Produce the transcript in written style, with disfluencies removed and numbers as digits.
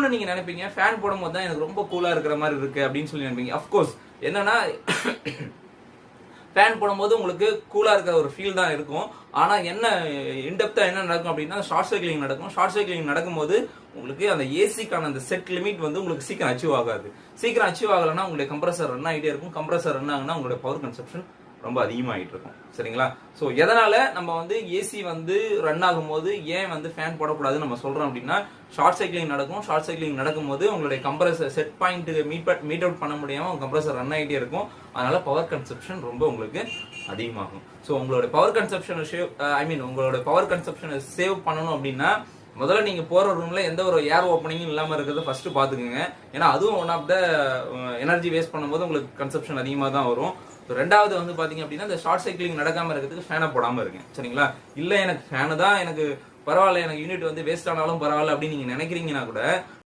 இன்னொன்னு நீங்க நினைப்பீங்க ஃபேன் போடும்போது தான் எனக்கு ரொம்ப கூலா இருக்கிற மாதிரி இருக்கு அப்படின்னு சொல்லி நினைப்பீங்க. அஃப்கோர்ஸ் என்னன்னா ஃபேன் போடும்போது உங்களுக்கு கூலா இருக்கிற ஒரு ஃபீல் தான் இருக்கும். ஆனா என்ன இன்டெப்தா என்ன நடக்கும் அப்படின்னா ஷார்ட் சைக்கிளிங் நடக்கும். ஷார்ட் சைக்கிளிங் நடக்கும்போது உங்களுக்கு அந்த ஏசிக்கான அந்த செட் லிமிட் வந்து உங்களுக்கு சீக்கிரம் அச்சீவ் ஆகாது. சீக்கிரம் அச்சீவ் ஆகலைன்னா உங்களுடைய கம்ப்ரஸர் ரன் ஆகிட்டே இருக்கும். கம்ப்ரஸர் ரன் ஆகுனா உங்களுடைய பவர் கன்சப்ஷன் ரொம்ப அதிகமாகிட்டு இருக்கும். சரிங்களா? ஸோ எதனால நம்ம வந்து ஏசி வந்து ரன் ஆகும்போது ஏன் வந்து ஃபேன் போடக்கூடாதுன்னு நம்ம சொல்றோம் அப்படின்னா ஷார்ட் சைக்கிளிங் நடக்கும். ஷார்ட் சைக்கிளிங் நடக்கும்போது உங்களுடைய compressor set point meet out பண்ண முடியாம கம்ப்ரஸர் ரன் ஆகிட்டே இருக்கும். அதனால பவர் கன்சப்ஷன் ரொம்ப உங்களுக்கு அதிகமாகும். ஸோ உங்களோட பவர் கன்சப்ஷனை உங்களோட பவர் கன்சப்ஷனை சேவ் பண்ணணும் அப்படின்னா முதல்ல நீங்க போற ரூம்ல எந்த ஒரு ஏர் ஓப்பனிங்கும் இல்லாம இருக்கிறத ஃபர்ஸ்ட் பாத்துக்கோங்க. ஏன்னா அதுவும் one of the energy waste பண்ணும்போது உங்களுக்கு கன்சப்ஷன் அதிகமாக தான் வரும். ரெண்டாவது வந்து பாத்தீங்க அப்படின்னா இந்த ஷார்ட் சைக்கிளிங் நடக்காம இருக்கிறதுக்கு ஃபேனை போடாம இருக்கேன். சரிங்களா? இல்ல எனக்கு ஃபேனு தான் எனக்கு பரவாயில்ல, எனக்கு யூனிட் வந்து வேஸ்ட் ஆனாலும் பரவாயில்ல அப்படின்னு நீங்க நினைக்கிறீங்கன்னா கூட